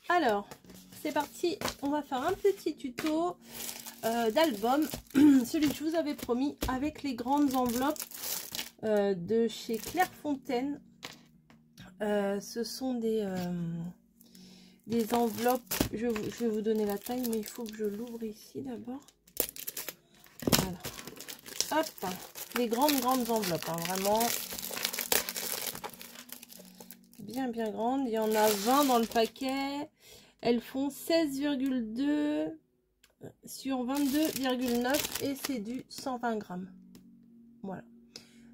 Alors, c'est parti, on va faire un petit tuto d'album, celui que je vous avais promis, avec les grandes enveloppes de chez Clairefontaine. Ce sont des enveloppes, je vais vous donner la taille, mais il faut que je l'ouvre ici d'abord. Voilà. Hop, les grandes enveloppes, hein, vraiment bien grandes. Il y en a 20 dans le paquet. Elles font 16,2 sur 22,9 et c'est du 120 grammes. Voilà,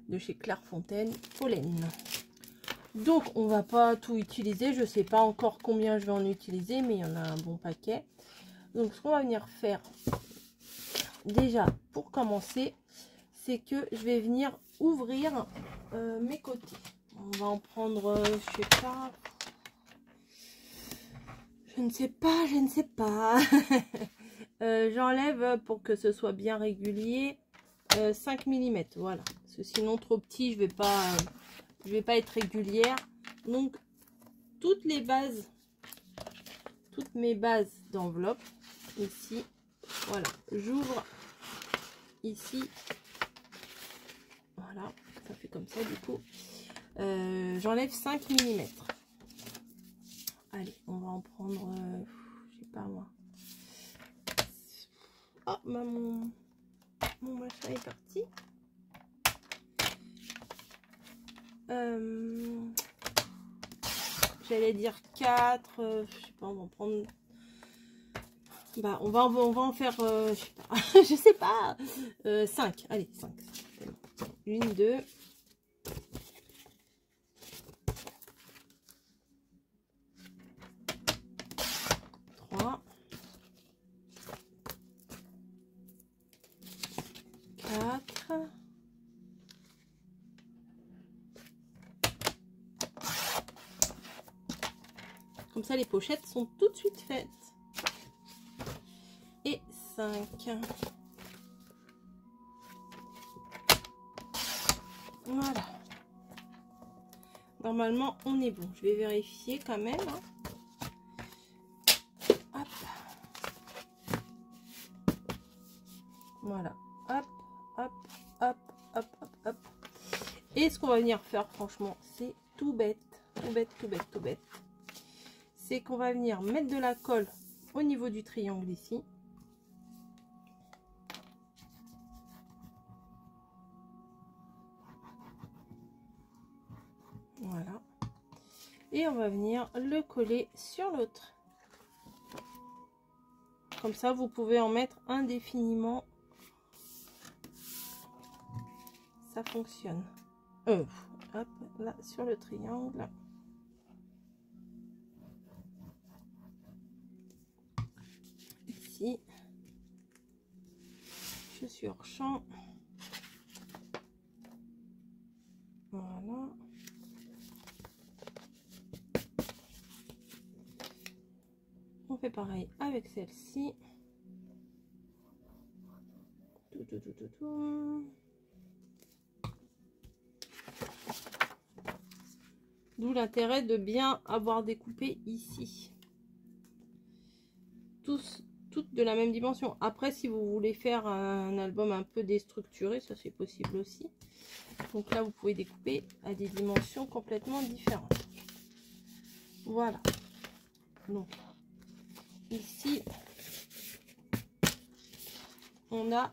de chez Clairefontaine, Pollen. Donc on va pas tout utiliser, je sais pas encore combien je vais en utiliser, mais il y en a un bon paquet. Donc ce qu'on va venir faire déjà pour commencer, c'est que je vais venir ouvrir mes côtés. On va en prendre, je sais pas, je ne sais pas. J'enlève pour que ce soit bien régulier 5 mm, voilà, parce que sinon trop petit je vais pas être régulière. Donc toutes mes bases d'enveloppe ici, voilà, j'ouvre ici, voilà, ça fait comme ça du coup. J'enlève 5 mm. Allez, on va en prendre, je sais pas moi. Oh, bah mon machin est parti. J'allais dire 4, je sais pas, on va en prendre. Bah, on va en faire, je sais pas, 5. Allez, 5. 1, 2. 3. 4. Comme ça, les pochettes sont tout de suite faites. Et 5. Voilà. Normalement, on est bon. Je vais vérifier quand même. Hein. Hop. Voilà. Hop, hop, hop, hop, hop, hop. Et ce qu'on va venir faire, franchement, c'est tout bête. Tout bête, tout bête, tout bête. C'est qu'on va venir mettre de la colle au niveau du triangle ici. Voilà. Et on va venir le coller sur l'autre. Comme ça, vous pouvez en mettre indéfiniment. Ça fonctionne. Hop, là, sur le triangle. Ici. Je suis hors champ. Voilà. On fait pareil avec celle-ci. D'où l'intérêt de bien avoir découpé ici. Toutes de la même dimension. Après, si vous voulez faire un album un peu déstructuré, ça c'est possible aussi. Donc là, vous pouvez découper à des dimensions complètement différentes. Voilà. Donc, ici, on a...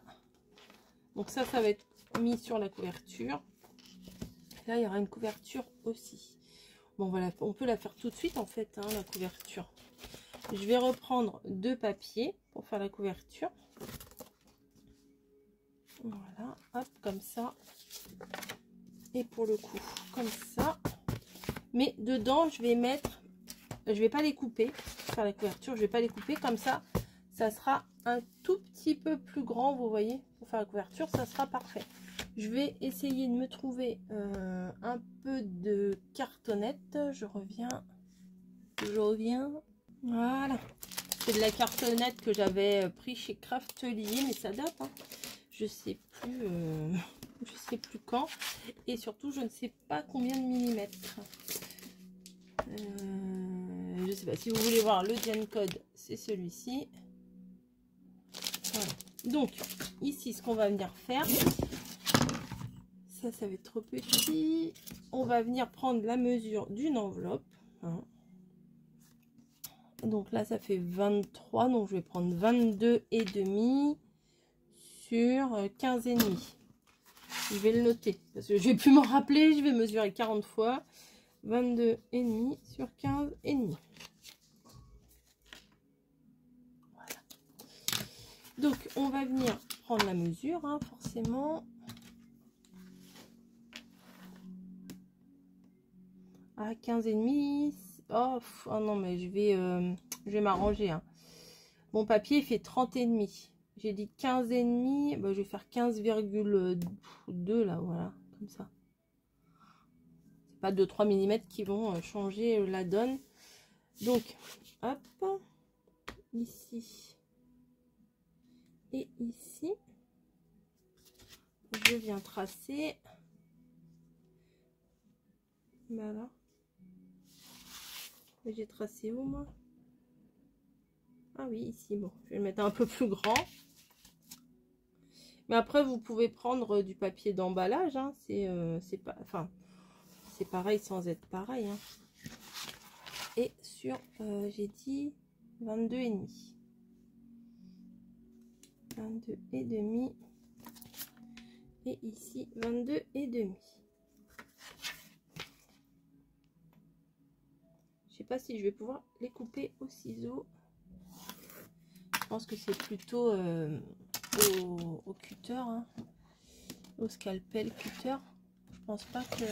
Donc ça va être mis sur la couverture. Là, il y aura une couverture aussi. Bon, voilà, on peut la faire tout de suite, en fait, hein, la couverture. Je vais reprendre 2 papiers pour faire la couverture. Voilà, hop, comme ça. Et pour le coup, comme ça. Mais dedans, je vais mettre... Je vais pas les couper pour faire la couverture. Je vais pas les couper comme ça. Ça sera un tout petit peu plus grand, vous voyez, pour faire la couverture. Ça sera parfait. Je vais essayer de me trouver un peu de cartonnette. Je reviens. Voilà. C'est de la cartonnette que j'avais pris chez Craftelier, mais ça date. Hein. Je sais plus quand. Et surtout, je ne sais pas combien de millimètres. Je sais pas, si vous voulez voir le Diane Code, c'est celui-ci. Voilà. Donc, ici, ce qu'on va venir faire, ça va être trop petit. On va venir prendre la mesure d'une enveloppe. Hein. Donc là, ça fait 23. Donc, je vais prendre 22,5 sur 15,5. Je vais le noter parce que je vais plus m'en rappeler. Je vais mesurer 40 fois. 22,5 sur 15,5. Voilà. Donc, on va venir prendre la mesure, hein, forcément. À 15,5. Oh, oh non, mais je vais m'arranger. Hein. Mon papier il fait 30,5. J'ai dit 15,5. Bah, je vais faire 15,2 là, voilà, comme ça. C'est pas 2-3 mm qui vont changer la donne. Donc, hop, ici et ici, je viens tracer. Voilà. J'ai tracé où moi? Ah oui, ici, bon, je vais le mettre un peu plus grand. Mais après, vous pouvez prendre du papier d'emballage, hein. C'est pas, enfin, c'est pareil sans être pareil. Hein. Et sur, j'ai dit 22,5. 22,5. Et ici, 22,5. Je sais pas si je vais pouvoir les couper au ciseau. Je pense que c'est plutôt au cutter, hein, au scalpel cutter. Je pense pas que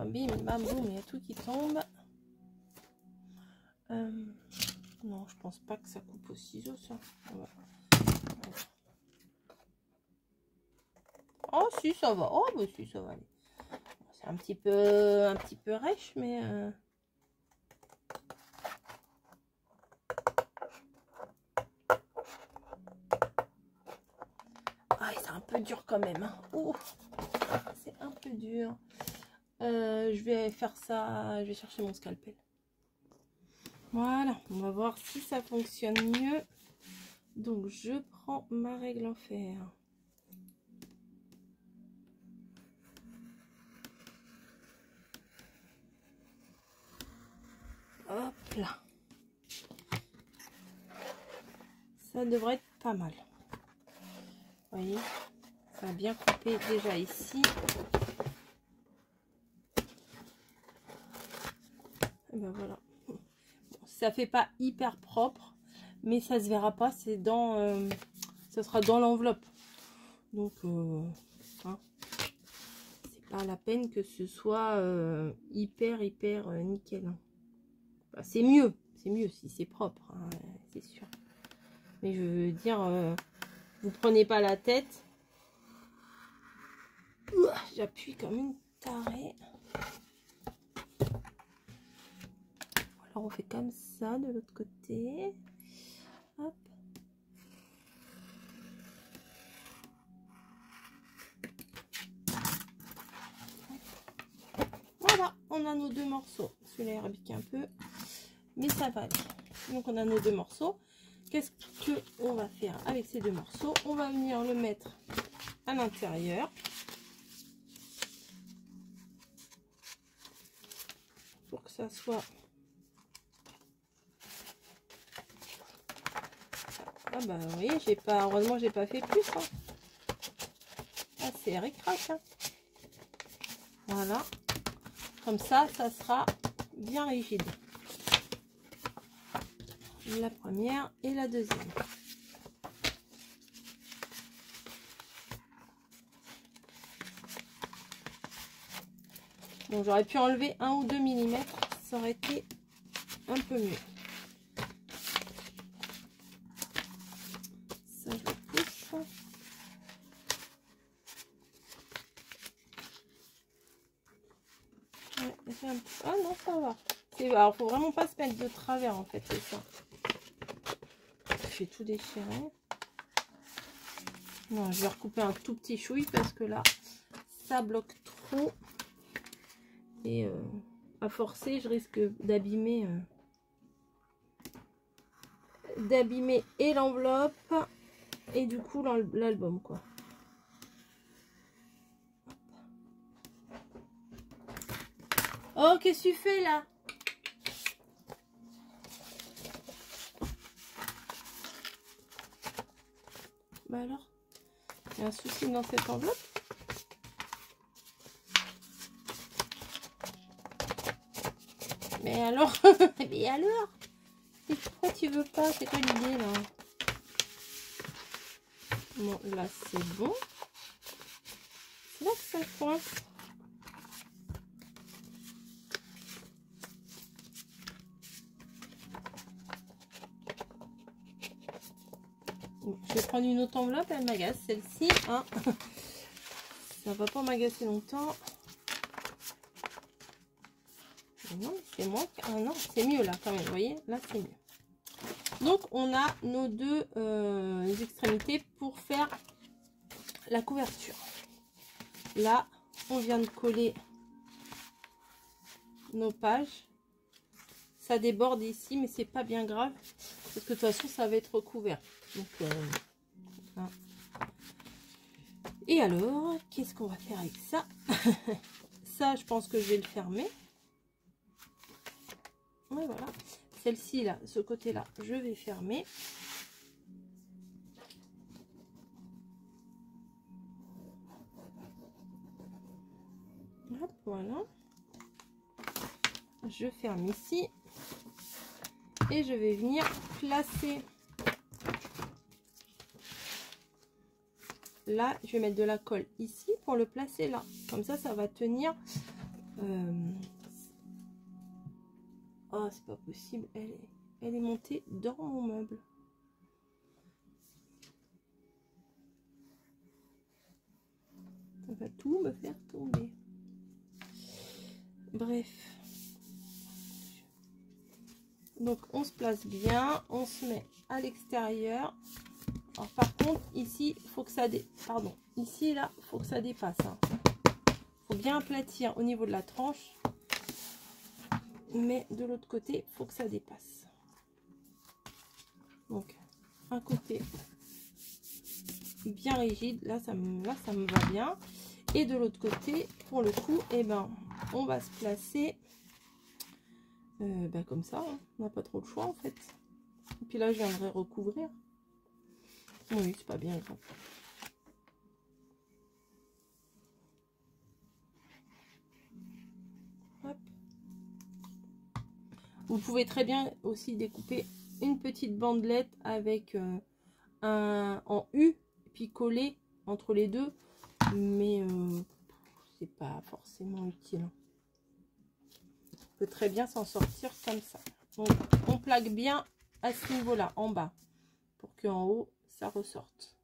bim bam boum, il y a tout qui tombe. Non, je pense pas que ça coupe au ciseau, ça. Voilà. Oh si, ça va. Oh bah si, ça va aller. C'est un petit peu rêche, mais ah, c'est un peu dur quand même. Hein. Oh, c'est un peu dur. Je vais faire ça. Je vais chercher mon scalpel. Voilà, on va voir si ça fonctionne mieux. Donc, je prends ma règle en fer. Hop là. Ça devrait être pas mal. Vous voyez, ça a bien coupé déjà ici. Et ben voilà. Bon, ça fait pas hyper propre, mais ça se verra pas. C'est dans, ça sera dans l'enveloppe. Donc, hein, c'est pas la peine que ce soit hyper nickel. Hein. Bah, c'est mieux si c'est propre, hein, c'est sûr. Mais je veux dire, vous prenez pas la tête. J'appuie comme une tarée. Alors on fait comme ça de l'autre côté. Hop. Voilà, on a nos deux morceaux. Celui-là il rebique un peu, mais ça va aller. Donc on a nos deux morceaux. Qu'est-ce qu'on va faire avec ces deux morceaux? On va venir le mettre à l'intérieur. Pour que ça soit... Ah bah vous voyez, j'ai pas... heureusement j'ai pas fait plus. Hein. Ah c'est ric-rac. Hein. Voilà. Comme ça, ça sera bien rigide. La première et la deuxième. Bon, j'aurais pu enlever 1 ou 2 mm, ça aurait été un peu mieux. Ça, je pousse. Ouais, un peu... Ah non, ça va. Alors, faut vraiment pas se mettre de travers, en fait, c'est ça. Je vais tout déchirer. Non, je vais recouper un tout petit chouille parce que là, ça bloque trop. Et à forcer, je risque d'abîmer et l'enveloppe et du coup l'album, quoi. Oh, qu'est-ce que tu fais là? Bah alors, il y a un souci dans cette enveloppe? Mais alors? Mais alors? Et pourquoi tu veux pas? C'est quoi l'idée là? Bon, là c'est bon. C'est là que ça coince. Bon, je vais prendre une autre enveloppe, elle m'agace celle-ci. Hein. Ça va pas m'agacer longtemps. Non, c'est moins. Ah non, c'est mieux là quand même. Vous voyez, là c'est mieux. Donc on a nos deux extrémités pour faire la couverture. Là, on vient de coller nos pages. Ça déborde ici, mais c'est pas bien grave parce que de toute façon, ça va être recouvert. Donc, hein. Et alors, qu'est-ce qu'on va faire avec ça? Ça, je pense que je vais le fermer. Ouais, voilà. Celle-ci, là, ce côté-là, je vais fermer. Hop, voilà. Je ferme ici. Et je vais venir placer. Là, je vais mettre de la colle ici pour le placer là. Comme ça, ça va tenir. Oh, c'est pas possible. Elle est montée dans mon meuble. Ça va tout me faire tomber. Bref. Donc, on se place bien. On se met à l'extérieur. Alors, par contre, ici, il faut que ça pardon. Ici, là, il faut que ça dépasse. Hein. Faut bien aplatir au niveau de la tranche. Mais de l'autre côté, il faut que ça dépasse. Donc, un côté bien rigide. Là, ça me va bien. Et de l'autre côté, pour le coup, eh ben, on va se placer comme ça. Hein. On n'a pas trop le choix, en fait. Et puis là, je viendrai recouvrir. Oui, c'est pas bien grave. Hop. Vous pouvez très bien aussi découper une petite bandelette avec en U, puis coller entre les deux. Mais c'est pas forcément utile. On peut très bien s'en sortir comme ça. Donc, on plaque bien à ce niveau-là, en bas, pour qu'en haut, ça ressorte.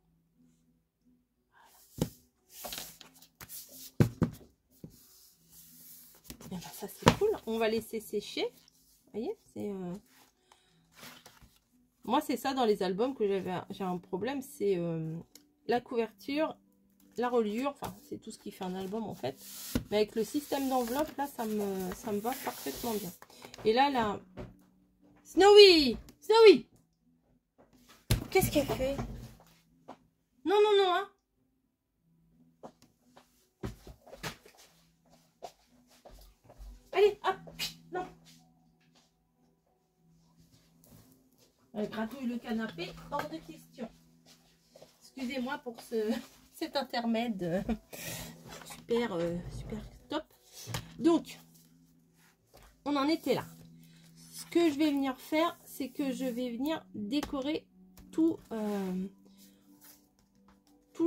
Et ben, ça, c'est cool. On va laisser sécher. Vous voyez, c'est... Moi, c'est ça dans les albums que j'ai un problème. C'est la couverture, la reliure. Enfin, c'est tout ce qui fait un album, en fait. Mais avec le système d'enveloppe, là, ça me va parfaitement bien. Et là, là... Snowy! Snowy! Qu'est-ce qu'elle fait? Non, non, non, hein. Allez, hop. Non. Elle gratouille le canapé, hors de question. Excusez-moi pour cet intermède super top. Donc, on en était là. Ce que je vais venir faire, c'est que je vais venir décorer tout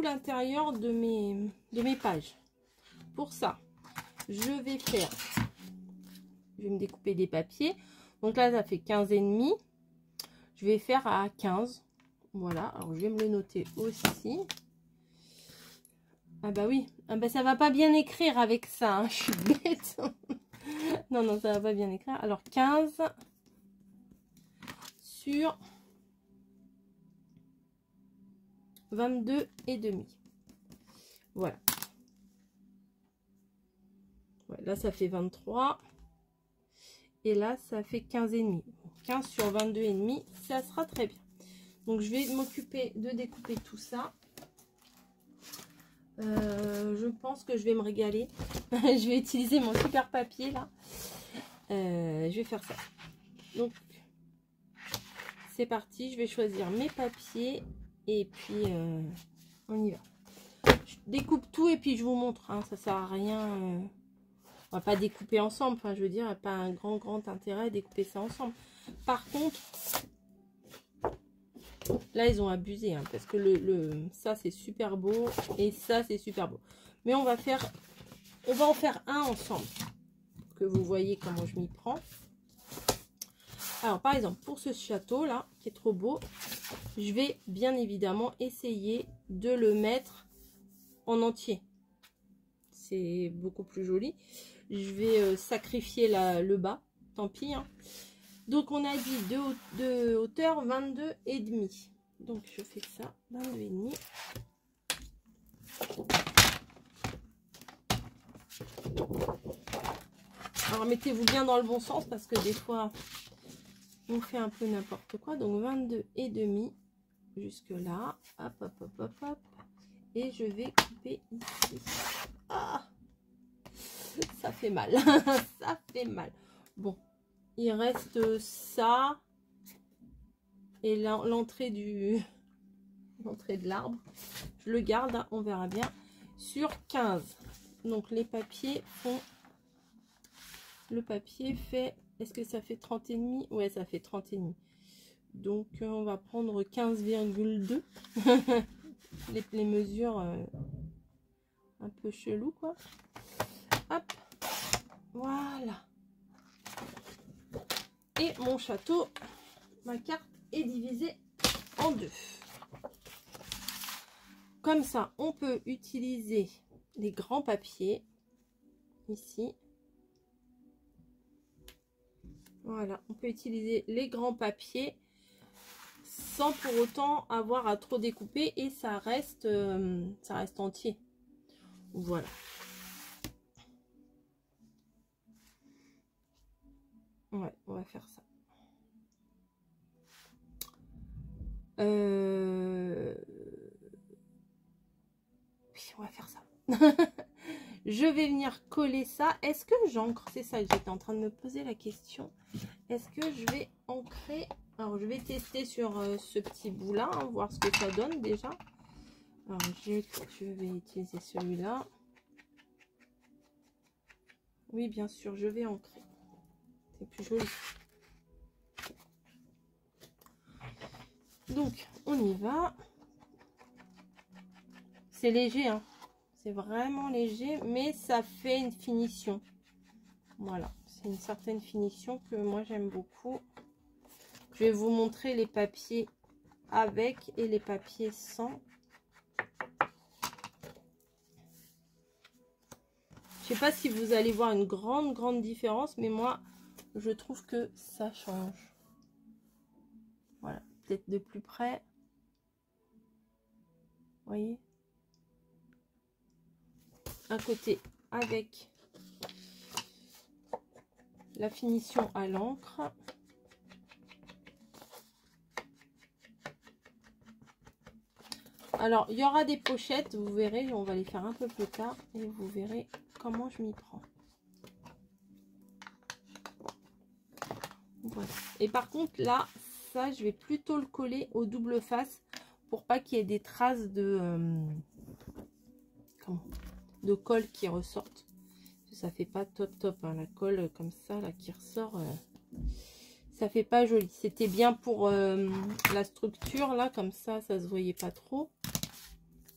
l'intérieur de mes pages. Pour ça, je vais me découper des papiers. Donc là, ça fait 15,5. Je vais faire à 15. Voilà, alors je vais me le noter aussi. Ah bah oui, ah bah ça va pas bien écrire avec ça, hein. Je suis bête. Non, non, ça va pas bien écrire. Alors 15 sur 22,5. Voilà. Ouais, là, ça fait 23. Et là, ça fait 15,5. 15 sur 22,5, ça sera très bien. Donc, je vais m'occuper de découper tout ça. Je pense que je vais me régaler. Je vais utiliser mon super papier, là. Je vais faire ça. Donc, c'est parti. Je vais choisir mes papiers. Et puis, on y va. Je découpe tout et puis je vous montre. Hein, ça sert à rien. On va pas découper ensemble. Enfin, je veux dire, il n'y a pas un grand intérêt à découper ça ensemble. Par contre, là, ils ont abusé. Hein, parce que ça, c'est super beau. Et ça, c'est super beau. Mais on va en faire un ensemble. Pour que vous voyez comment je m'y prends. Alors, par exemple, pour ce château-là, qui est trop beau, je vais bien évidemment essayer de le mettre en entier. C'est beaucoup plus joli. Je vais sacrifier le bas, tant pis. Hein. Donc, on a dit de hauteur 22,5. Donc, je fais ça, 22,5. Alors, mettez-vous bien dans le bon sens parce que des fois, on fait un peu n'importe quoi. Donc, 22,5 jusque là. Hop, hop, hop, hop, hop. Et je vais couper ici. Ah, ça fait mal. Ça fait mal. Bon, il reste ça. Et l'entrée de l'arbre. Je le garde, hein, on verra bien. Sur 15. Donc, les papiers font... Le papier fait... Est-ce que ça fait 30,5? Ouais, ça fait 30,5. Donc, on va prendre 15,2. les mesures un peu chelou, quoi. Hop. Voilà. Et mon château, ma carte est divisée en deux. Comme ça, on peut utiliser les grands papiers. Ici. Voilà, on peut utiliser les grands papiers sans pour autant avoir à trop découper et ça reste entier. Voilà. Ouais, on va faire ça. Oui, on va faire ça. Je vais venir coller ça. Est-ce que j'encre? C'est ça que j'étais en train de me poser la question. Est-ce que je vais ancrer? Alors, je vais tester sur ce petit bout-là, hein, voir ce que ça donne déjà. Alors, je vais utiliser celui-là. Oui, bien sûr, je vais ancrer. C'est plus joli. Donc, on y va. C'est léger, hein. C'est vraiment léger, mais ça fait une finition. Voilà, c'est une certaine finition que moi j'aime beaucoup. Je vais vous montrer les papiers avec et les papiers sans. Je sais pas si vous allez voir une grande différence, mais moi je trouve que ça change. Voilà, peut-être de plus près. Vous voyez? Un côté avec la finition à l'encre. Alors, il y aura des pochettes, vous verrez, on va les faire un peu plus tard et vous verrez comment je m'y prends. Voilà. Et par contre, là, ça, je vais plutôt le coller au double face pour pas qu'il y ait des traces de colle qui ressortent. Ça fait pas top, hein, la colle comme ça, là, qui ressort, ça fait pas joli. C'était bien pour la structure, là, comme ça se voyait pas trop.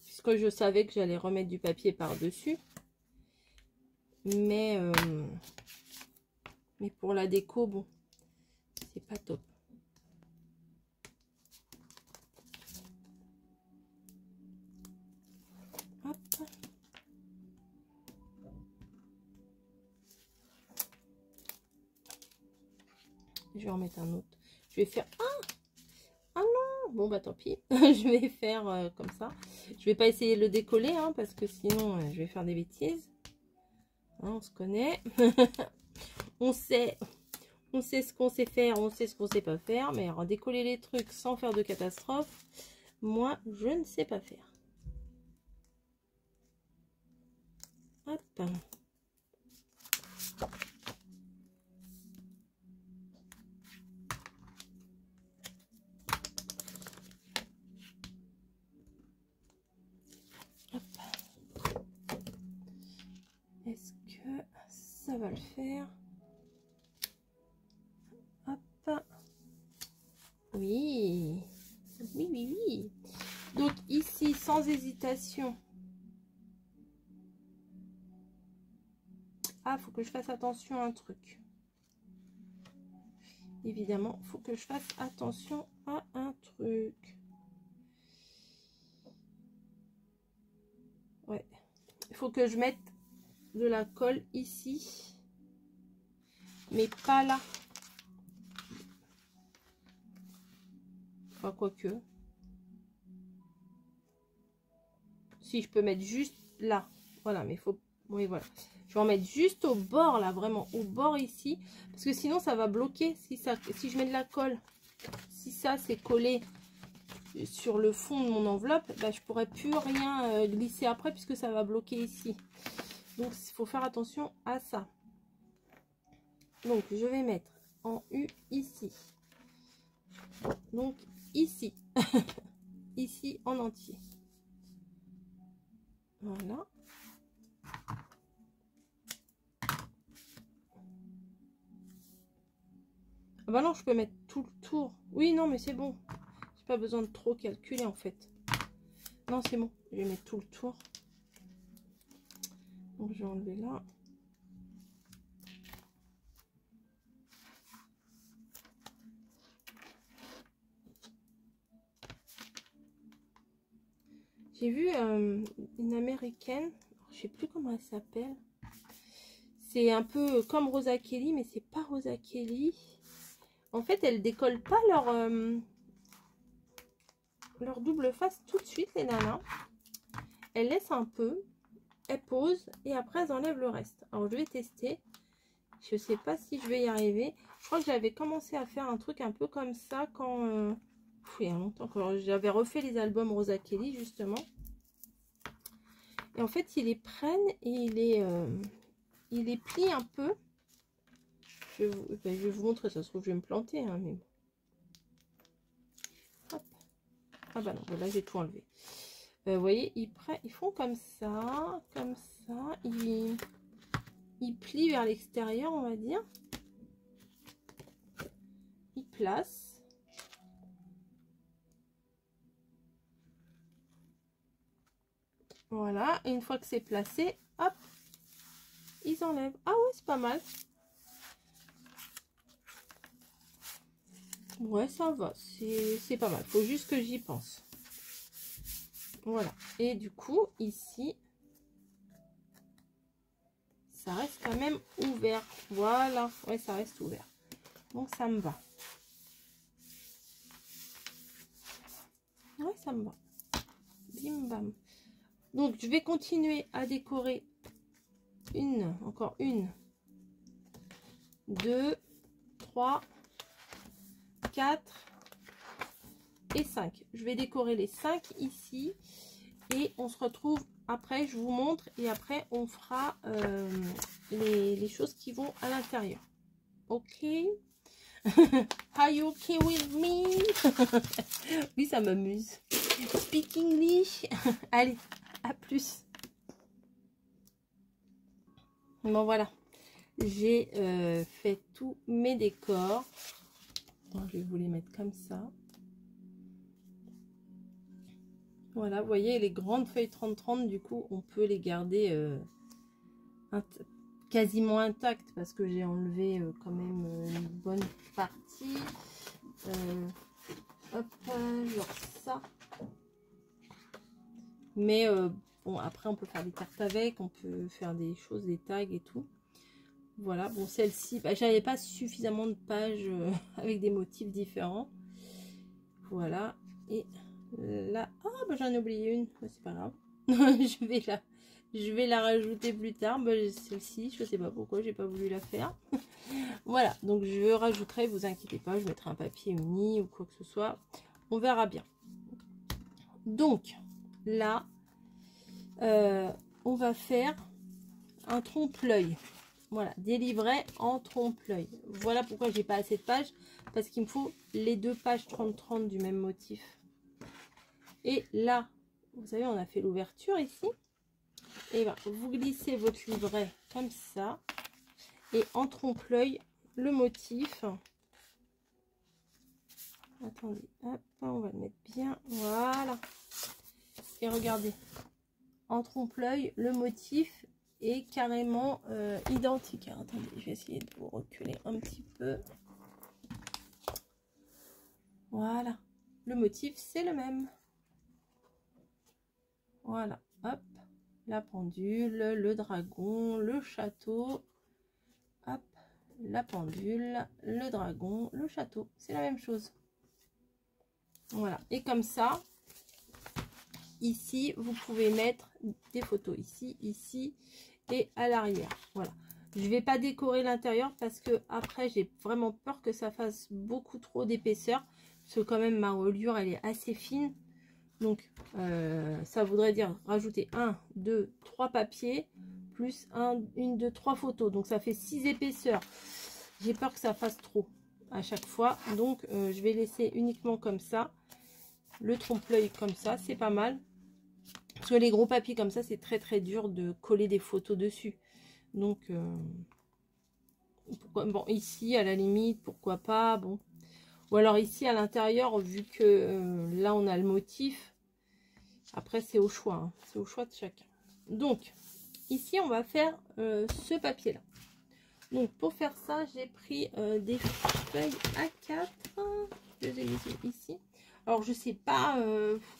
Puisque je savais que j'allais remettre du papier par-dessus. Mais pour la déco, bon, c'est pas top. Hop. Je vais en mettre un autre. Je vais faire... Ah non! Bon, bah tant pis. Je vais faire comme ça. Je vais pas essayer de le décoller, hein, parce que sinon, je vais faire des bêtises. Hein, on se connaît. on sait On sait ce qu'on sait faire, on sait ce qu'on sait pas faire. Mais alors, décoller les trucs sans faire de catastrophe, moi, je ne sais pas faire. Hop. Est-ce que ça va le faire? Hop. Oui. Oui, oui, oui. Donc ici, sans hésitation. Ah, faut que je fasse attention à un truc. Évidemment, faut que je fasse attention à un truc. Ouais. Il faut que je mette de la colle ici. Mais pas là. Enfin, quoique. Si, je peux mettre juste là. Voilà, mais il faut... Oui, voilà. Je vais en mettre juste au bord, là, vraiment, au bord ici. Parce que sinon, ça va bloquer. Si je mets de la colle, si ça, c'est collé sur le fond de mon enveloppe, bah, je pourrais plus rien glisser après, puisque ça va bloquer ici. Donc, il faut faire attention à ça. Donc, je vais mettre en U ici. Donc, ici. Ici, en entier. Voilà. Ah bah non, je peux mettre tout le tour. Oui, non, mais c'est bon. J'ai pas besoin de trop calculer, en fait. Non, c'est bon. Je vais mettre tout le tour. Donc, je vais enlever là. J'ai vu une américaine. Je sais plus comment elle s'appelle. C'est un peu comme Rosa Kelly, mais c'est pas Rosa Kelly. En fait, elles décollent pas leur double face tout de suite, les nanas. Elles laissent un peu, elles posent et après elles enlèvent le reste. Alors je vais tester. Je sais pas si je vais y arriver. Je crois que j'avais commencé à faire un truc un peu comme ça quand... il y a longtemps, quand j'avais refait les albums Rosa Kelly, justement. Et en fait, ils les prennent et ils les plient un peu. Je vais vous montrer, ça se trouve, je vais me planter. Hein, mais... Hop. Ah bah non, là j'ai tout enlevé. Vous voyez, ils font comme ça, ils plient vers l'extérieur, on va dire. Ils placent. Voilà, et une fois que c'est placé, hop, ils enlèvent. Ah ouais, c'est pas mal. Ouais, ça va, c'est pas mal. Faut juste que j'y pense. Voilà, et du coup, ici, ça reste quand même ouvert. Voilà, ouais, ça reste ouvert. Donc, ça me va. Ouais, ça me va. Bim, bam. Donc, je vais continuer à décorer encore une, 2, 3, 4 et 5. Je vais décorer les 5 ici et on se retrouve après, je vous montre et après on fera les choses qui vont à l'intérieur. Ok? Are you okay with me? Oui, ça m'amuse. Speak English. Allez, à plus. Bon, voilà. J'ai fait tous mes décors. Alors, je vais vous les mettre comme ça. Voilà, vous voyez, les grandes feuilles 30-30, du coup, on peut les garder quasiment intactes parce que j'ai enlevé quand même une bonne partie. Hop, genre ça. Mais bon, après, on peut faire des cartes avec, on peut faire des choses, des tags et tout. Voilà, bon, celle-ci, bah, j'avais pas suffisamment de pages avec des motifs différents. Voilà, et là, ah, bah, j'en ai oublié une, c'est pas grave. Je vais Je vais la rajouter plus tard. Bah, celle-ci, je sais pas pourquoi j'ai pas voulu la faire. Voilà, donc je rajouterai, vous inquiétez pas, je mettrai un papier uni ou quoi que ce soit. On verra bien. Donc là, on va faire un trompe-l'œil. Voilà, des livrets en trompe-l'œil. Voilà pourquoi j'ai pas assez de pages. Parce qu'il me faut les 2 pages 30-30 du même motif. Et là, vous savez, on a fait l'ouverture ici. Et ben, vous glissez votre livret comme ça. Et en trompe-l'œil, le motif. Attendez, hop, on va le mettre bien. Voilà. Et regardez. En trompe-l'œil, le motif est carrément identique. Alors, attendez, je vais essayer de vous reculer un petit peu. Voilà. Le motif, c'est le même. Voilà. Hop. La pendule, le dragon, le château. Hop. La pendule, le dragon, le château. C'est la même chose. Voilà. Et comme ça, ici, vous pouvez mettre des photos ici, ici et à l'arrière. Voilà. Je vais pas décorer l'intérieur parce que après, j'ai vraiment peur que ça fasse beaucoup trop d'épaisseur. Parce que quand même, ma reliure, elle est assez fine. Donc, ça voudrait dire rajouter 1, 2, 3 papiers plus 1, 2, 3 photos. Donc, ça fait 6 épaisseurs. J'ai peur que ça fasse trop à chaque fois. Donc, je vais laisser uniquement comme ça. Le trompe-l'œil comme ça, c'est pas mal. Parce que les gros papiers comme ça, c'est très très dur de coller des photos dessus. Donc, bon, ici, à la limite, pourquoi pas, bon. Ou alors ici, à l'intérieur, vu que là, on a le motif. Après, c'est au choix, hein. C'est au choix de chacun. Donc, ici, on va faire ce papier-là. Donc, pour faire ça, j'ai pris des feuilles A4. Je les ai mises ici. Alors, je sais pas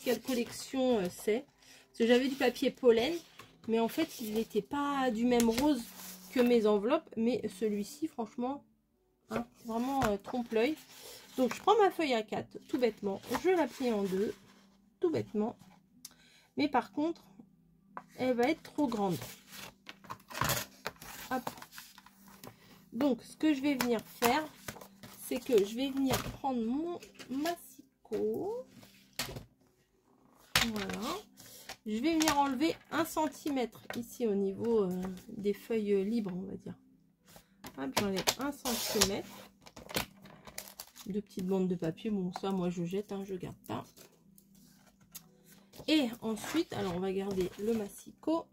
quelle collection c'est. Parce que j'avais du papier pollen. Mais en fait, il n'était pas du même rose que mes enveloppes. Mais celui-ci, franchement, hein, vraiment trompe-l'œil. Donc, je prends ma feuille A4, tout bêtement. Je la plie en deux, tout bêtement. Mais par contre, elle va être trop grande. Hop. Donc, ce que je vais venir faire, c'est que je vais venir prendre mon massicot. Voilà. Je vais venir enlever 1 cm ici au niveau des feuilles libres, on va dire. J'enlève 1 cm. 2 petites bandes de papier. Bon, ça, moi, je jette, hein, je garde pas. Et ensuite, alors, on va garder le massicot.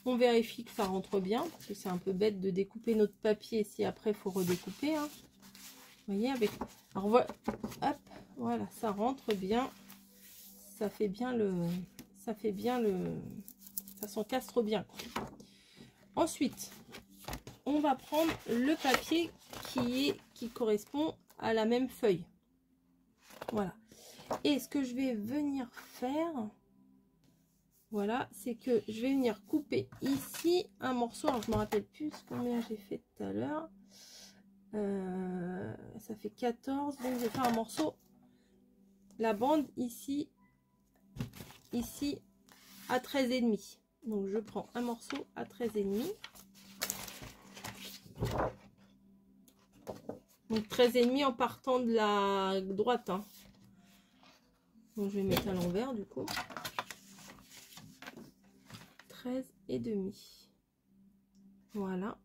On vérifie que ça rentre bien, parce que c'est un peu bête de découper notre papier si après, il faut redécouper. Hein. Vous voyez, avec... Alors, voilà, hop, voilà, ça rentre bien. Ça fait bien le... Ça fait bien le... Ça s'encastre bien, quoi. Ensuite, on va prendre le papier qui correspond à la même feuille. Voilà. Et ce que je vais venir faire, voilà, c'est que je vais venir couper ici un morceau. Alors, je ne me rappelle plus combien j'ai fait tout à l'heure. Ça fait 14. Donc, je vais faire un morceau. La bande ici à 13,5. Donc, je prends un morceau à 13,5. Donc 13,5 en partant de la droite. Hein. Donc je vais mettre à l'envers du coup. 13,5. Voilà.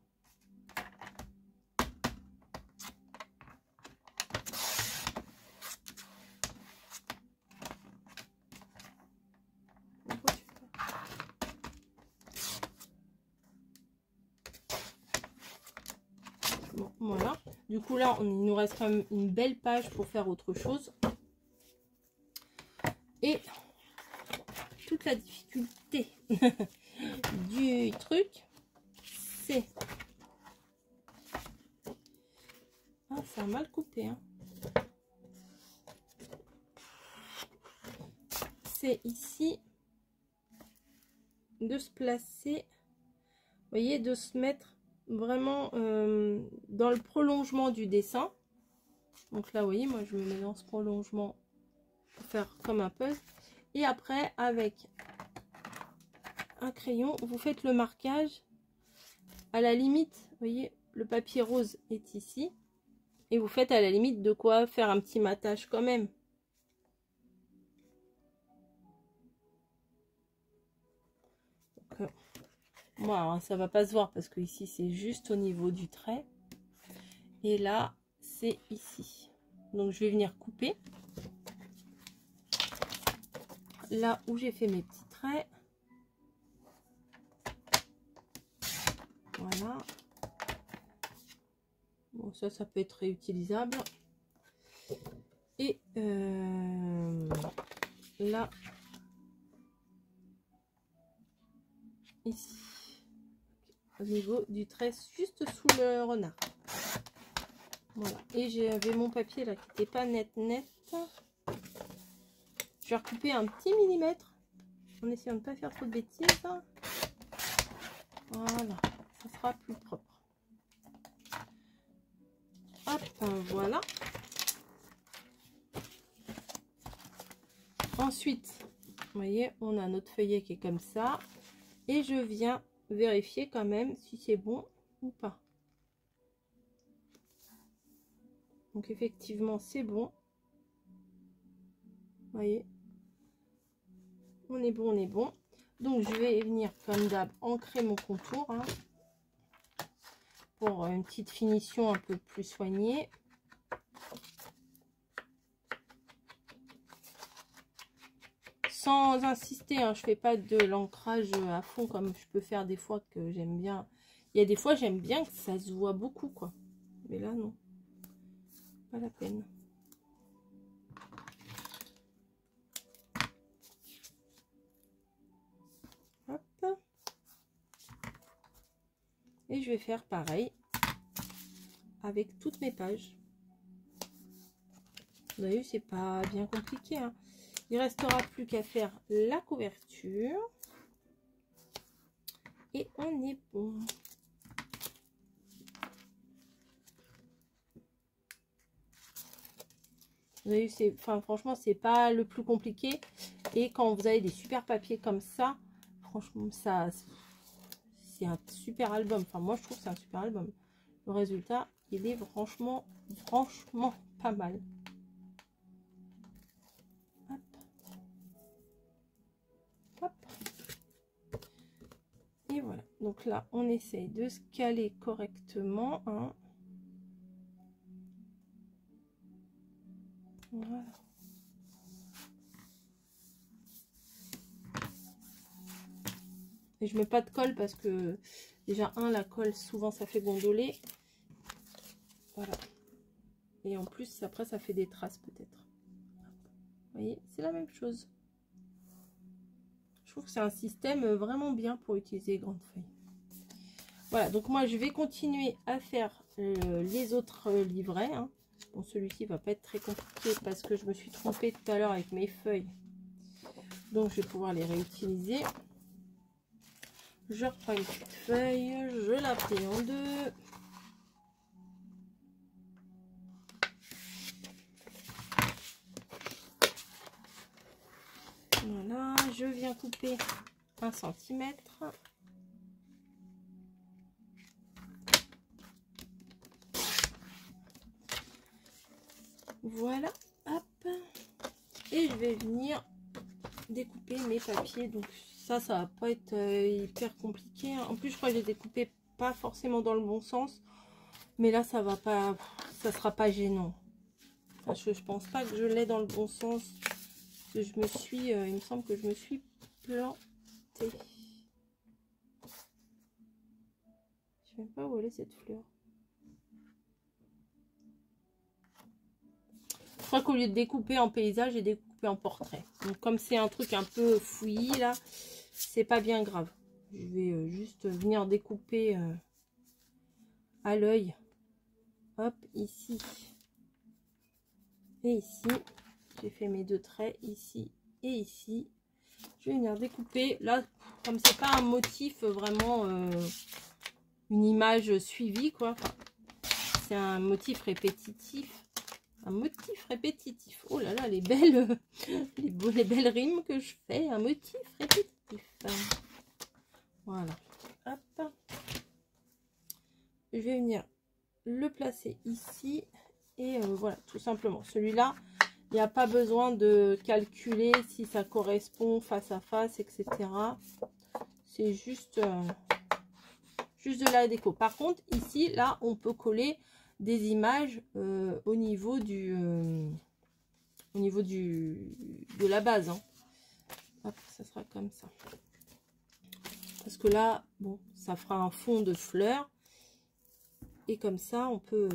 Bon, voilà. Du coup là, il nous reste quand même une belle page pour faire autre chose. Et toute la difficulté du truc, c'est... Ah, ça a mal coupé. Hein. C'est ici de se placer, vous voyez, de se mettre vraiment dans le prolongement du dessin. Donc là, vous voyez, moi je me mets dans ce prolongement pour faire comme un puzzle. Et après, avec un crayon, vous faites le marquage à la limite, vous voyez, le papier rose est ici, et vous faites à la limite de quoi faire un petit matage quand même. Donc, moi, ça va pas se voir parce que ici c'est juste au niveau du trait, et là c'est ici. Donc je vais venir couper là où j'ai fait mes petits traits. Voilà. Bon, ça peut être réutilisable. Et là, ici, au niveau du trait, juste sous le renard. Voilà. Et j'avais mon papier là qui n'était pas net. Je vais recouper un petit millimètre en essayant de ne pas faire trop de bêtises. Voilà, ça sera plus propre. Hop, voilà. Ensuite, vous voyez, on a notre feuillet qui est comme ça. Et je viens vérifier quand même si c'est bon ou pas. Donc effectivement, c'est bon. Vous voyez, on est bon, on est bon. Donc je vais venir comme d'hab ancrer mon contour hein, pour une petite finition un peu plus soignée. Sans insister, hein, je fais pas de l'ancrage à fond comme je peux faire des fois que j'aime bien. Il y a des fois j'aime bien que ça se voit beaucoup quoi. Mais là non, pas la peine. Hop. Et je vais faire pareil avec toutes mes pages. Vous avez vu, c'est pas bien compliqué. Hein. Il restera plus qu'à faire la couverture. Et on est bon. Vous avez vu, franchement, c'est pas le plus compliqué. Et quand vous avez des super papiers comme ça, franchement, ça c'est un super album. Enfin, moi, je trouve que c'est un super album. Le résultat, il est franchement pas mal. Hop. Hop. Et voilà. Donc là, on essaye de se caler correctement. Hein. Voilà. Et je mets pas de colle parce que déjà la colle souvent ça fait gondoler. Voilà. Et en plus après ça fait des traces peut-être. Vous voyez, c'est la même chose. Je trouve que c'est un système vraiment bien pour utiliser les grandes feuilles. Voilà, donc moi je vais continuer à faire les autres livrets. Hein. Bon, celui-ci va pas être très compliqué parce que je me suis trompée tout à l'heure avec mes feuilles. Donc je vais pouvoir les réutiliser. Je reprends une petite feuille, je la plie en deux. Voilà, je viens couper 1 cm. Voilà, hop. Et je vais venir découper mes papiers. Donc ça va pas être hyper compliqué. En plus, je crois que je les ai découpés pas forcément dans le bon sens. Mais là, ça va pas, ça sera pas gênant. Enfin, je pense pas que je l'ai dans le bon sens. Que je me suis, il me semble que je me suis plantée. Je sais même pas où elle est cette fleur. Je crois qu'au lieu de découper en paysage, j'ai découpé en portrait. Donc comme c'est un truc un peu fouillis là, c'est pas bien grave. Je vais juste venir découper à l'œil. Hop, ici et ici. J'ai fait mes deux traits ici et ici. Je vais venir découper. Là, comme c'est pas un motif vraiment, une image suivie quoi. Enfin, c'est un motif répétitif. Un motif répétitif. Oh là là, les belles rimes que je fais. Un motif répétitif. Voilà. Hop. Je vais venir le placer ici. Et voilà, tout simplement. Celui-là, il n'y a pas besoin de calculer si ça correspond face à face, etc. C'est juste de la déco. Par contre, ici, là, on peut coller des images au niveau de la base. Hein. Hop, ça sera comme ça. Parce que là, bon, ça fera un fond de fleurs. Et comme ça, on peut...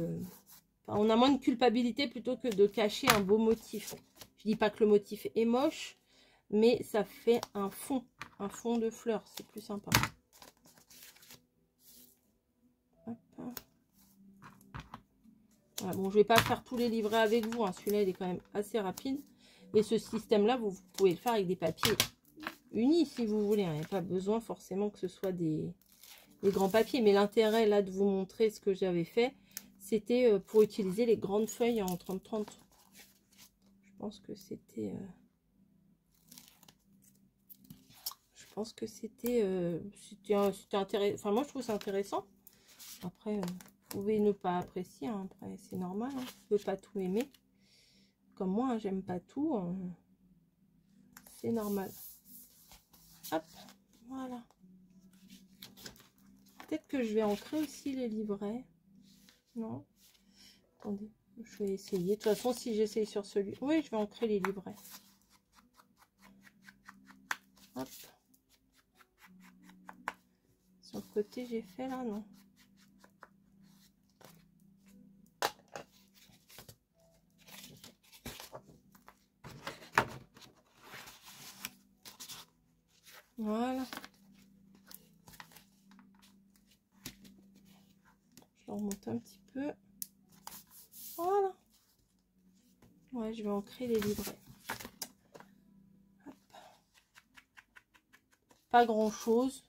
on a moins de culpabilité plutôt que de cacher un beau motif. Je dis pas que le motif est moche, mais ça fait un fond de fleurs. C'est plus sympa. Hop. Voilà, bon, je vais pas faire tous les livrets avec vous. Hein. Celui-là, il est quand même assez rapide. Et ce système-là, vous pouvez le faire avec des papiers unis si vous voulez. Hein. Il n'y a pas besoin forcément que ce soit des grands papiers. Mais l'intérêt là de vous montrer ce que j'avais fait, c'était pour utiliser les grandes feuilles en 30-30. Je pense que c'était... intéressant. Enfin, moi, je trouve ça intéressant. Après, vous pouvez ne pas apprécier. Hein. Après, c'est normal. Hein. Vous ne pouvez pas tout aimer. Comme moi, hein, j'aime pas tout. Hein. C'est normal. Hop, voilà. Peut-être que je vais ancrer aussi les livrets. Non. Attendez, je vais essayer. De toute façon, si j'essaye sur celui... Oui, je vais ancrer les livrets. Hop. Sur le côté, j'ai fait là, non. Voilà. Je remonte un petit peu. Voilà. Ouais, je vais ancrer les livrets. Hop. Pas grand chose.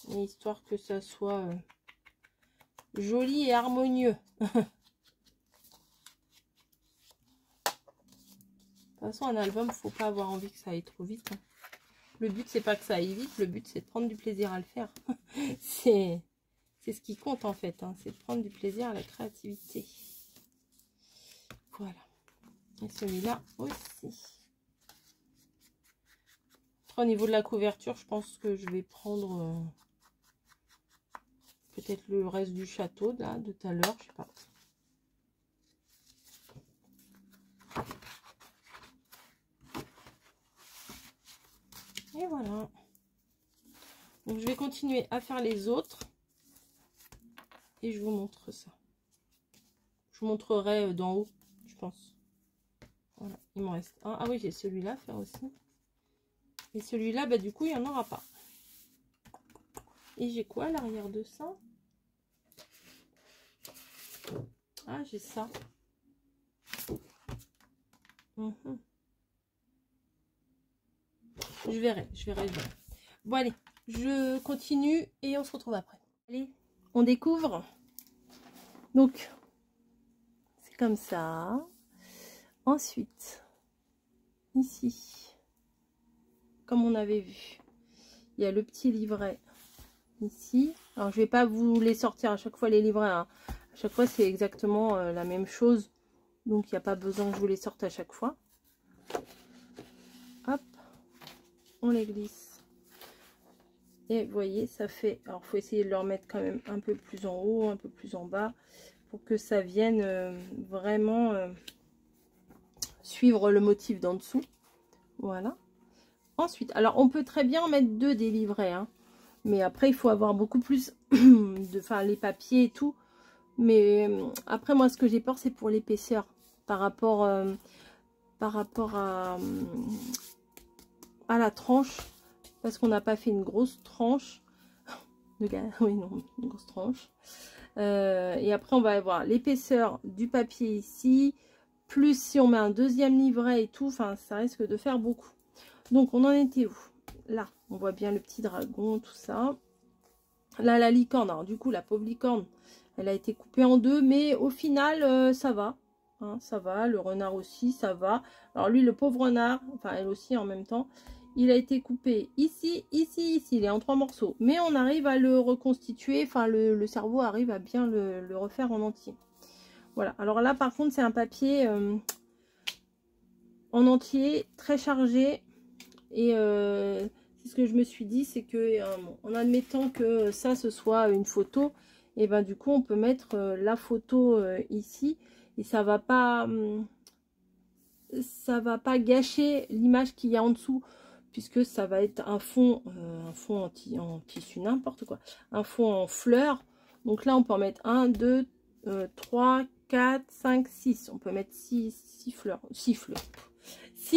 Mais histoire que ça soit joli et harmonieux. De toute façon, un album, faut pas avoir envie que ça aille trop vite. Hein. Le but, c'est pas que ça aille vite. Le but, c'est de prendre du plaisir à le faire. C'est ce qui compte, en fait. Hein. C'est de prendre du plaisir à la créativité. Voilà. Et celui-là aussi. Après, au niveau de la couverture, je pense que je vais prendre peut-être le reste du château, là, de tout à l'heure. Je sais pas. Et voilà. Donc, je vais continuer à faire les autres. Et je vous montre ça. Je vous montrerai d'en haut, je pense. Voilà, il m'en reste un. Ah oui, j'ai celui-là à faire aussi. Et celui-là, bah du coup, il n'y en aura pas. Et j'ai quoi à l'arrière de ça? Ah, j'ai ça. Je verrai. Bon, allez, je continue et on se retrouve après. Allez, on découvre. Donc, c'est comme ça. Ensuite, ici, comme on avait vu, il y a le petit livret ici. Alors, je vais pas vous les sortir à chaque fois les livrets. Hein. À chaque fois, c'est exactement la même chose. Donc, il n'y a pas besoin que je vous les sorte à chaque fois. Hop, on les glisse. Et vous voyez, ça fait... Alors, il faut essayer de le remettre quand même un peu plus en haut, un peu plus en bas, pour que ça vienne vraiment suivre le motif d'en dessous. Voilà. Ensuite, alors, on peut très bien en mettre deux des livrets, hein. Mais après, il faut avoir beaucoup plus de... Enfin, les papiers et tout. Mais après, moi, ce que j'ai peur, c'est pour l'épaisseur. Par rapport à la tranche. Parce qu'on n'a pas fait une grosse tranche. Oui, non, une grosse tranche. Et après, on va avoir l'épaisseur du papier ici. Plus si on met un deuxième livret et tout. Enfin, ça risque de faire beaucoup. Donc, on en était où? Là, on voit bien le petit dragon, tout ça. Là, la licorne. Alors, du coup, la pauvre licorne, elle a été coupée en deux. Mais au final, ça va. Hein, ça va. Le renard aussi, ça va. Alors, lui, le pauvre renard, enfin, elle aussi en même temps, il a été coupé ici, ici, ici. Il est en 3 morceaux. Mais on arrive à le reconstituer. Enfin, le cerveau arrive à bien le refaire en entier. Voilà. Alors là, par contre, c'est un papier en entier, très chargé. Et c'est ce que je me suis dit, c'est que en admettant que ça, ce soit une photo, et ben du coup, on peut mettre la photo ici. Et ça va pas gâcher l'image qu'il y a en dessous, puisque ça va être un fond en tissu, n'importe quoi, un fond en fleurs. Donc là on peut en mettre 1, 2, 3, 4, 5, 6. On peut mettre 6 fleurs, 6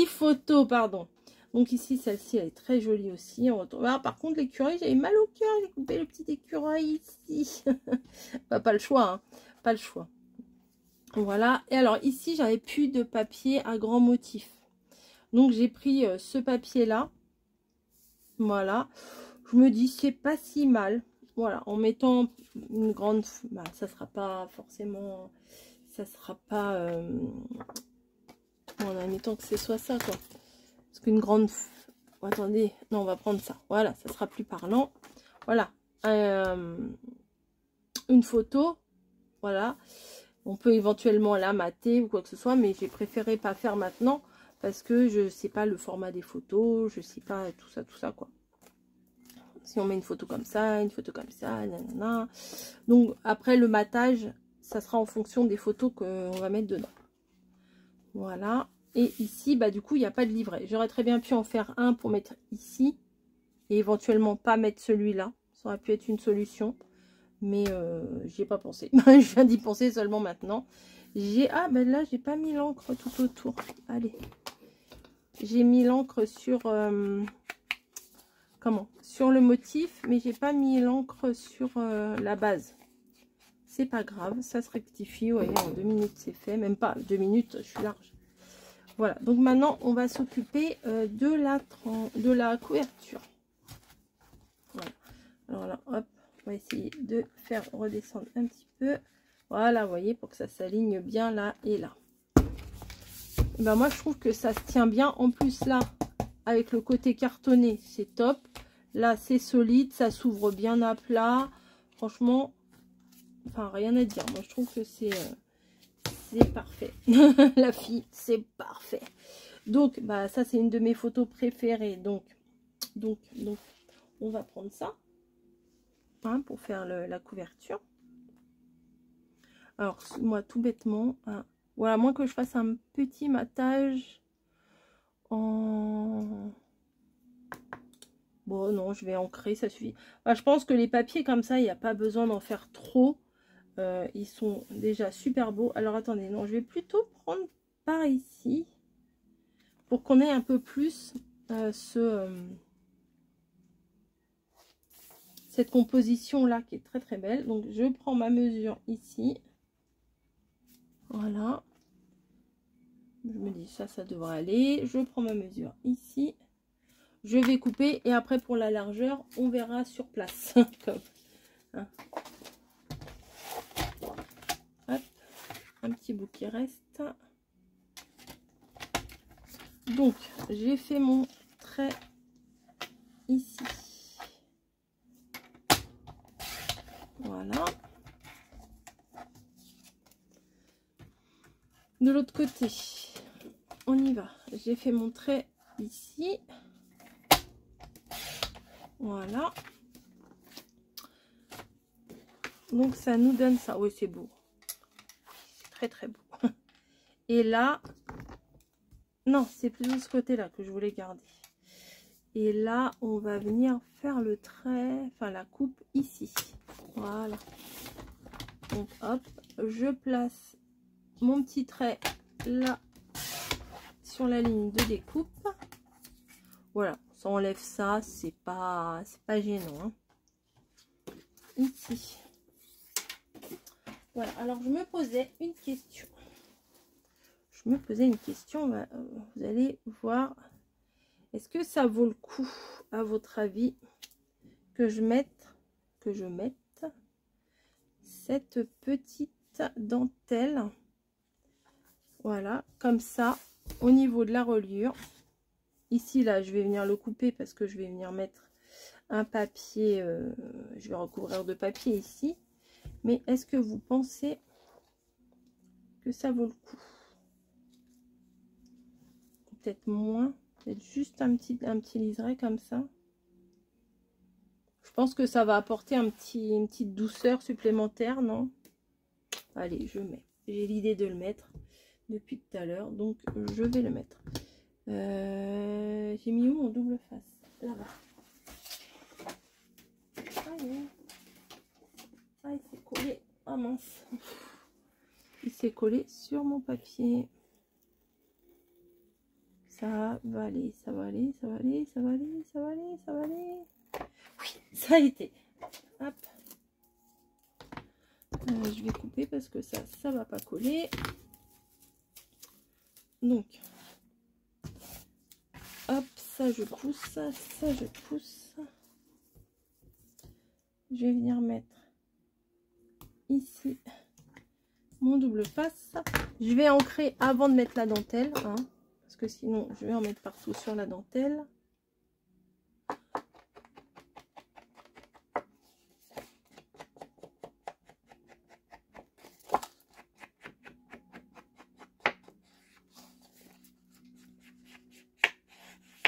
photos, pardon. Donc ici, celle-ci, elle est très jolie aussi. Ah, par contre, l'écureuil, j'avais mal au cœur. J'ai coupé le petit écureuil ici. Bah, pas le choix, hein. Pas le choix. Voilà. Et alors ici, j'avais plus de papier à grand motif. Donc j'ai pris ce papier-là. Voilà. Je me dis, c'est pas si mal. Voilà. En mettant une grande... Bah, ça sera pas forcément... Ça sera pas... en admettant que ce soit ça, quoi. Parce qu'une grande... Oh, attendez. Non, on va prendre ça. Voilà. Ça sera plus parlant. Voilà. Une photo. Voilà. On peut éventuellement la mater ou quoi que ce soit, mais j'ai préféré pas faire maintenant parce que je sais pas le format des photos, je sais pas tout ça quoi. Si on met une photo comme ça, nanana. Donc après le matage, ça sera en fonction des photos qu'on va mettre dedans. Voilà. Et ici, bah du coup, il n'y a pas de livret. J'aurais très bien pu en faire un pour mettre ici et éventuellement pas mettre celui-là. Ça aurait pu être une solution. Mais j'y ai pas pensé. Je viens d'y penser seulement maintenant. Ah ben là j'ai pas mis l'encre tout autour. Allez. J'ai mis l'encre sur sur le motif, mais j'ai pas mis l'encre sur la base. C'est pas grave, ça se rectifie. Vous voyez, en 2 minutes c'est fait. Même pas 2 minutes, je suis large. Voilà, donc maintenant on va s'occuper de la couverture. Voilà. Alors là, hop. On va essayer de faire redescendre un petit peu. Voilà, vous voyez, pour que ça s'aligne bien là et là. Ben moi, je trouve que ça se tient bien. En plus, là, avec le côté cartonné, c'est top. Là, c'est solide. Ça s'ouvre bien à plat. Franchement, enfin, rien à dire. Moi, je trouve que c'est parfait. La fille, c'est parfait. Donc, bah, ça, c'est une de mes photos préférées. Donc, on va prendre ça. Hein, pour faire la couverture. Alors moi tout bêtement, hein, voilà, moins que je fasse un petit matage en... Bon non, je vais ancrer, ça suffit. Enfin, je pense que les papiers comme ça, il n'y a pas besoin d'en faire trop. Ils sont déjà super beaux. Alors attendez, non, je vais plutôt prendre par ici pour qu'on ait un peu plus cette composition là qui est très très belle. Donc je prends ma mesure ici. Voilà. Je me dis ça devrait aller. Je prends ma mesure ici. Je vais couper et après pour la largeur, on verra sur place. Comme, hein. Hop, un petit bout qui reste. Donc, j'ai fait mon trait ici. Voilà. De l'autre côté, on y va. J'ai fait mon trait ici. Voilà. Donc, ça nous donne ça. Oui, c'est beau. C'est très, très beau. Et là, non, c'est plutôt ce côté-là que je voulais garder. Et là, on va venir faire le trait, enfin la coupe ici. Voilà. Donc, hop, je place mon petit trait là sur la ligne de découpe. Voilà, ça enlève ça, c'est pas gênant. Hein. Ici. Voilà, alors je me posais une question. Vous allez voir. Est-ce que ça vaut le coup, à votre avis, que je mette cette petite dentelle, voilà, comme ça, au niveau de la reliure. ici, là, je vais venir le couper parce que je vais venir mettre un papier. Je vais recouvrir de papier ici. Mais est-ce que vous pensez que ça vaut le coup? Peut-être moins. Peut-être juste un petit liseré comme ça. Je pense que ça va apporter une petite douceur supplémentaire, non? Allez, je mets. J'ai l'idée de le mettre depuis tout à l'heure, donc je vais le mettre. J'ai mis où mon double face? Là-bas. Ah, il s'est collé. Ah mince. Il s'est collé sur mon papier. Ça va aller, ça va aller, ça va aller, ça va aller, ça va aller, ça va aller. Oui, ça a été. Hop. Je vais couper parce que ça va pas coller. Donc, hop, ça je pousse, ça je pousse. Je vais venir mettre ici mon double face. Je vais ancrer avant de mettre la dentelle, hein, parce que sinon je vais en mettre partout sur la dentelle.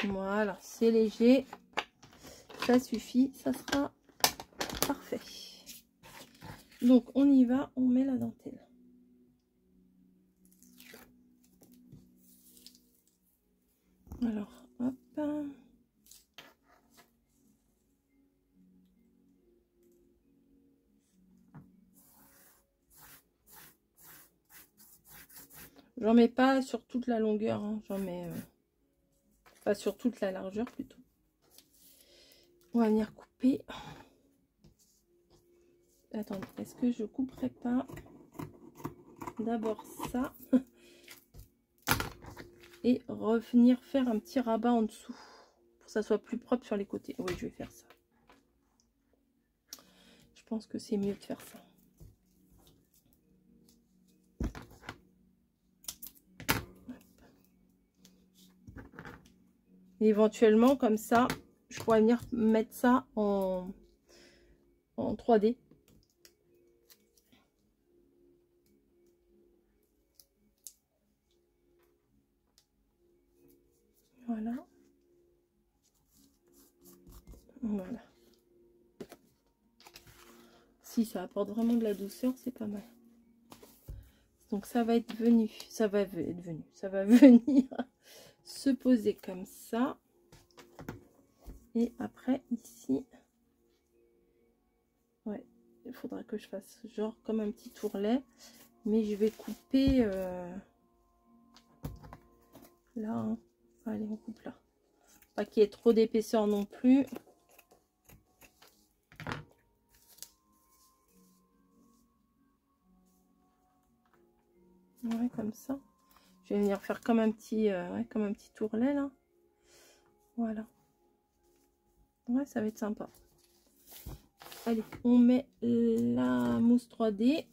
Voilà, c'est léger, ça suffit, ça sera parfait. Donc on y va, on met la dentelle. Alors, hop. J'en mets pas sur toute la longueur, hein. J'en mets pas sur toute la largeur plutôt. On va venir couper. Attendez, est-ce que je couperai pas d'abord ça et revenir faire un petit rabat en dessous pour que ça soit plus propre sur les côtés? Oui, je vais faire ça. Je pense que c'est mieux de faire ça. Et éventuellement, comme ça, je pourrais venir mettre ça en 3D. Voilà. Voilà. Si ça apporte vraiment de la douceur, c'est pas mal. Donc ça va être venu, ça va venir se poser comme ça. Et après ici, ouais, il faudra que je fasse genre comme un petit tourlet, mais je vais couper là, hein. Allez, on coupe là, pas qu'il y ait trop d'épaisseur non plus. Ouais, comme ça. Je vais venir faire comme un petit tourlet là. Voilà. Ouais, ça va être sympa. Allez, on met la mousse 3D.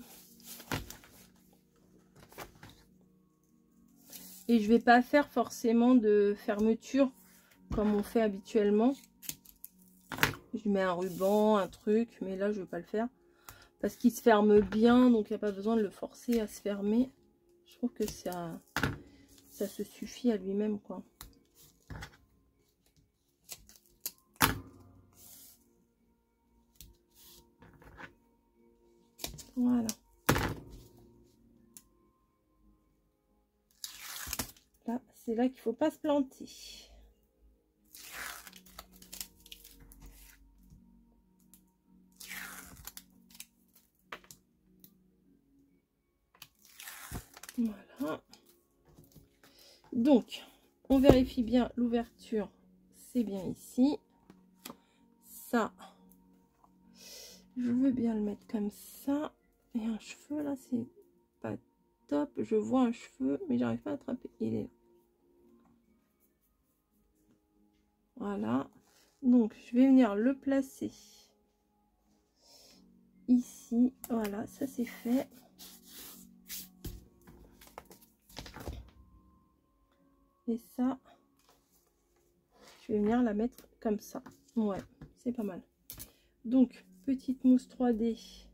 Et je vais pas faire forcément de fermeture comme on fait habituellement. Je mets un ruban, un truc, mais là je vais pas le faire. Parce qu'il se ferme bien, donc il n'y a pas besoin de le forcer à se fermer. Je trouve que ça se suffit à lui-même, quoi. Voilà. Là, c'est là qu'il faut pas se planter. Voilà. Donc, on vérifie bien l'ouverture. C'est bien ici. Ça, je veux bien le mettre comme ça. Et un cheveu, là, c'est pas top. Je vois un cheveu, mais j'arrive pas à attraper. Il est là. Voilà. Donc, je vais venir le placer ici. Voilà, ça c'est fait. Et ça, je vais venir la mettre comme ça. Ouais, c'est pas mal. Donc, petite mousse 3D.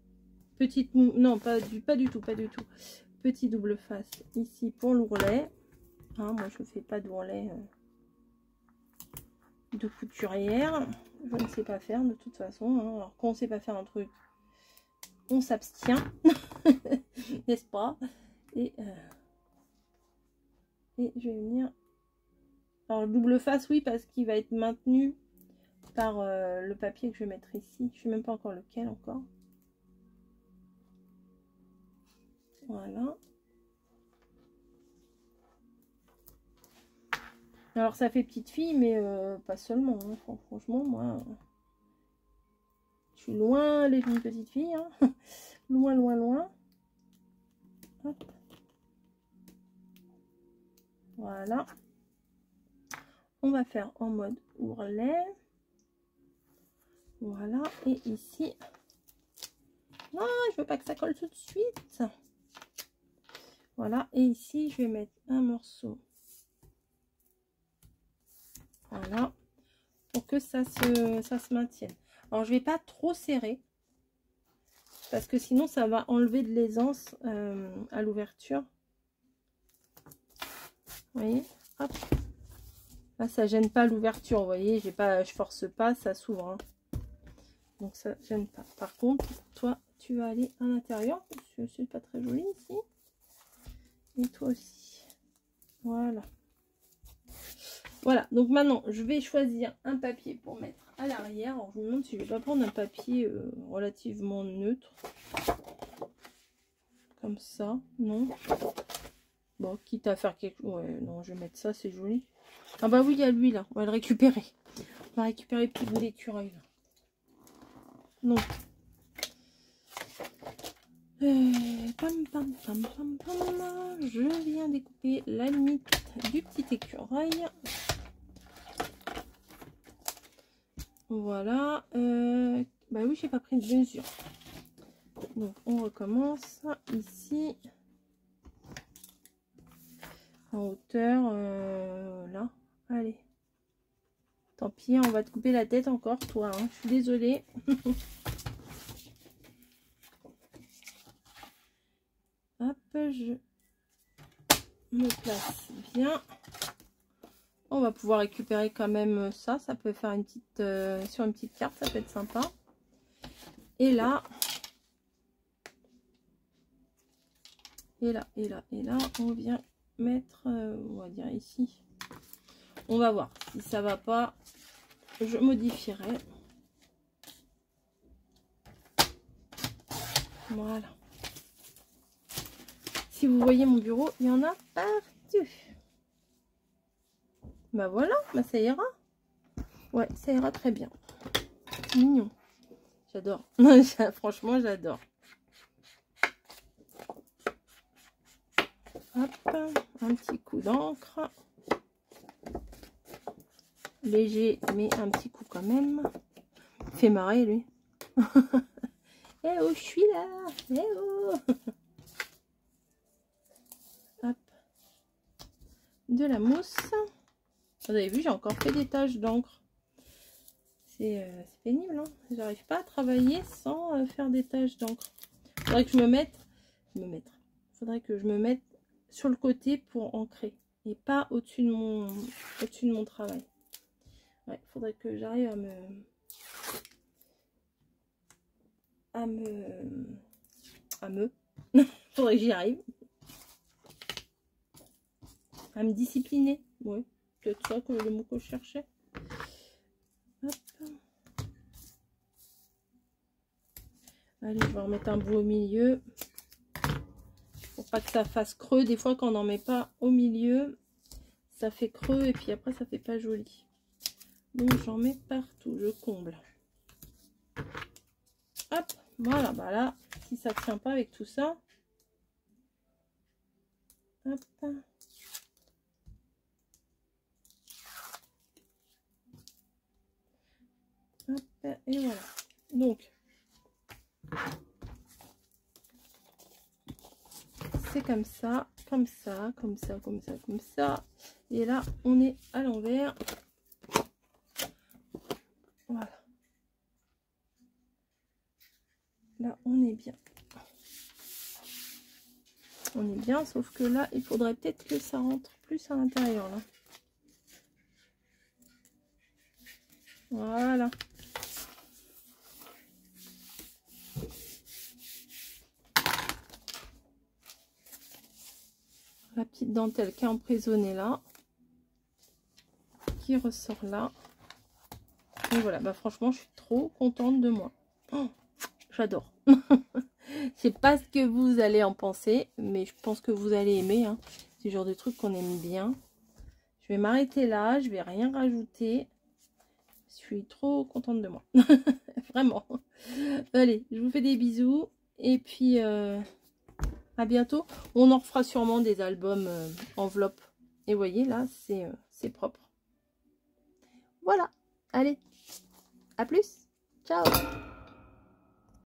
Petite mousse, non, pas du tout. Petit double face ici pour l'ourlet. Hein, moi, je ne fais pas d'ourlet de couturière. Je ne sais pas faire de toute façon. Hein. Alors, quand on ne sait pas faire un truc, on s'abstient. N'est-ce pas? Et je vais venir... Alors, double face, oui, parce qu'il va être maintenu par le papier que je vais mettre ici. Je ne sais même pas encore lequel encore. Voilà. Alors, ça fait petite fille, mais pas seulement. Hein. Franchement, moi, je suis loin les petites filles. Hein. Loin, loin, loin. Hop. Voilà. On va faire en mode ourlet. Voilà. Et ici... Non, je veux pas que ça colle tout de suite. Voilà. Et ici, je vais mettre un morceau. Voilà. Pour que ça se maintienne. Alors, je vais pas trop serrer. Parce que sinon, ça va enlever de l'aisance à l'ouverture. Vous voyez? Hop. Là, ça gêne pas l'ouverture. Vous voyez, je force pas, ça s'ouvre. Hein. Donc, ça gêne pas. Par contre, toi, tu vas aller à l'intérieur. Parce que c'est pas très joli ici. Et toi aussi. Voilà. Voilà. Donc, maintenant, je vais choisir un papier pour mettre à l'arrière. Alors, je me demande si je vais pas prendre un papier relativement neutre. Comme ça. Non. Bon, quitte à faire quelque chose. Ouais, non, je vais mettre ça, c'est joli. Ah bah oui, il y a lui là. On va le récupérer. On va récupérer le petit bout d'écureuil là. Donc. Je viens découper la limite du petit écureuil. Voilà. Bah oui, j'ai pas pris de mesure. Donc on recommence ici. En hauteur. Là. Allez. Tant pis, on va te couper la tête encore, toi. Hein. Je suis désolée. Hop, je me place bien. On va pouvoir récupérer quand même ça. Ça peut faire une petite... sur une petite carte, ça peut être sympa. Et là... Et là, on vient mettre... on va dire ici. On va voir. Si ça va pas, je modifierai. Voilà. Si vous voyez mon bureau, il y en a partout. Bah voilà, bah ça ira. Ouais, ça ira très bien. Mignon. J'adore. Franchement, j'adore. Hop, un petit coup d'encre. Léger, mais un petit coup quand même. Il fait marrer, lui. Eh oh, je suis là. Eh oh. Hop. De la mousse. Vous avez vu, j'ai encore fait des taches d'encre. C'est pénible, hein. J'arrive pas à travailler sans faire des taches d'encre. Faudrait que je me mette. Faudrait que je me mette sur le côté pour ancrer. Et pas au-dessus de mon travail. Ouais, faudrait que j'arrive faudrait que j'y arrive. À me discipliner. Ouais, peut-être ça que le mot que je cherchais. Hop. Allez, je vais remettre un bout au milieu. Pour pas que ça fasse creux. Des fois, quand on n'en met pas au milieu, ça fait creux et puis après, ça fait pas joli. Donc, j'en mets partout. Je comble. Hop, voilà. Bah là, si ça tient pas avec tout ça. Hop. Hop, et voilà. Donc, c'est comme ça, comme ça, comme ça, comme ça, comme ça. Et là, on est à l'envers. Voilà. Là, on est bien. On est bien, sauf que là, il faudrait peut-être que ça rentre plus à l'intérieur, là. Voilà. La petite dentelle qui est emprisonnée là. Qui ressort là. Et voilà, bah franchement, je suis trop contente de moi. Oh, j'adore. Je sais pas ce que vous allez en penser, mais je pense que vous allez aimer. Hein. C'est le genre de truc qu'on aime bien. Je vais m'arrêter là, je vais rien rajouter. Je suis trop contente de moi. Vraiment. Allez, je vous fais des bisous. Et puis, à bientôt. On en refera sûrement des albums enveloppes. Et vous voyez, là, c'est propre. Voilà. Allez, à plus. Ciao.